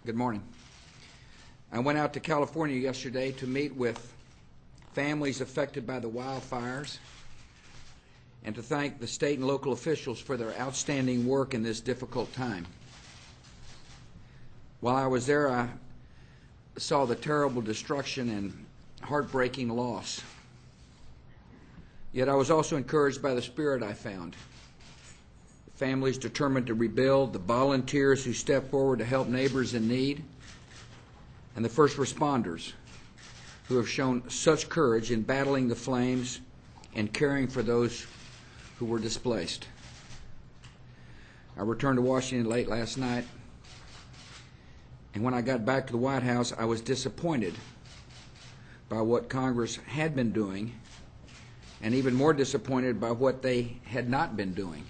Good morning. I went out to California yesterday to meet with families affected by the wildfires and to thank the state and local officials for their outstanding work in this difficult time. While I was there, I saw the terrible destruction and heartbreaking loss. Yet I was also encouraged by the spirit I found. The families determined to rebuild, the volunteers who stepped forward to help neighbors in need, and the first responders who have shown such courage in battling the flames and caring for those who were displaced. I returned to Washington late last night, and when I got back to the White House, I was disappointed by what Congress had been doing, and even more disappointed by what they had not been doing.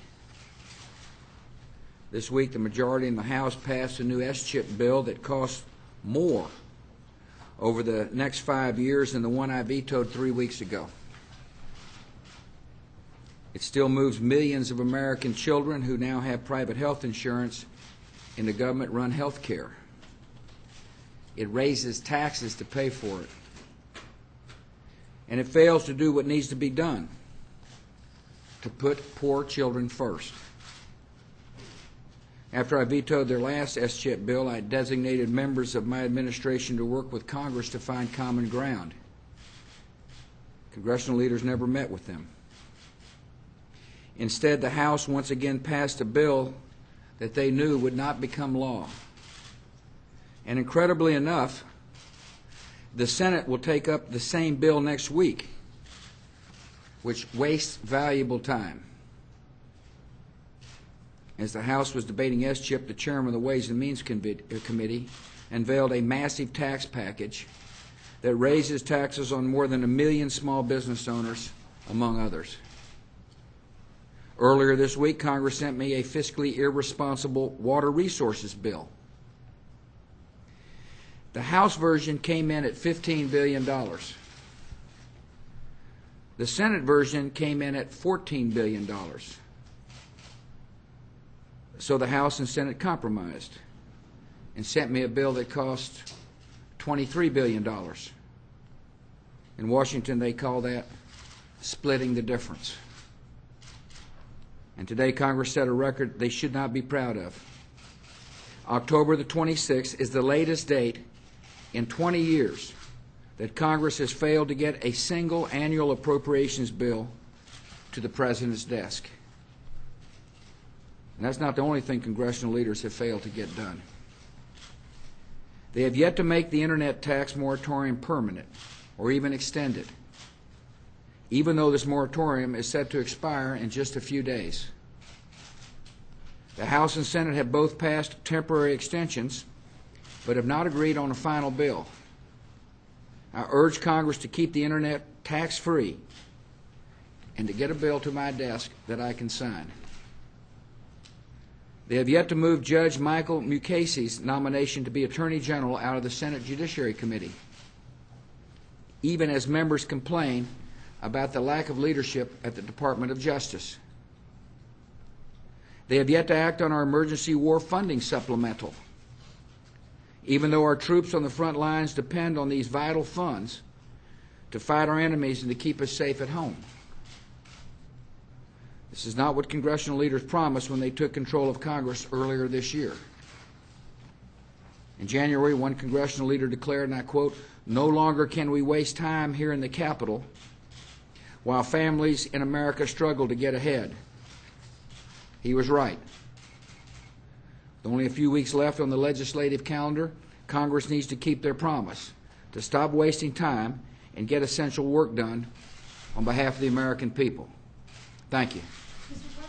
This week, the majority in the House passed a new S-chip bill that costs more over the next 5 years than the one I vetoed 3 weeks ago. It still moves millions of American children who now have private health insurance into government-run health care. It raises taxes to pay for it. And it fails to do what needs to be done, to put poor children first. After I vetoed their last S-chip bill, I designated members of my administration to work with Congress to find common ground. Congressional leaders never met with them. Instead, the House once again passed a bill that they knew would not become law. And incredibly enough, the Senate will take up the same bill next week, which wastes valuable time. As the House was debating S-chip, the chairman of the Ways and Means Committee unveiled a massive tax package that raises taxes on more than 1 million small business owners, among others. Earlier this week, Congress sent me a fiscally irresponsible water resources bill. The House version came in at $15 billion. The Senate version came in at $14 billion. So the House and Senate compromised and sent me a bill that cost $23 billion. In Washington, they call that splitting the difference. And today, Congress set a record they should not be proud of. October the 26th is the latest date in 20 years that Congress has failed to get a single annual appropriations bill to the President's desk. And that's not the only thing congressional leaders have failed to get done. They have yet to make the Internet tax moratorium permanent or even extended, even though this moratorium is set to expire in just a few days. The House and Senate have both passed temporary extensions, but have not agreed on a final bill. I urge Congress to keep the Internet tax-free and to get a bill to my desk that I can sign. They have yet to move Judge Michael Mukasey's nomination to be Attorney General out of the Senate Judiciary Committee, even as members complain about the lack of leadership at the Department of Justice. They have yet to act on our emergency war funding supplemental, even though our troops on the front lines depend on these vital funds to fight our enemies and to keep us safe at home. This is not what congressional leaders promised when they took control of Congress earlier this year. In January, one congressional leader declared, and I quote, "No longer can we waste time here in the Capitol while families in America struggle to get ahead." He was right. With only a few weeks left on the legislative calendar, Congress needs to keep their promise to stop wasting time and get essential work done on behalf of the American people. Thank you. Mr.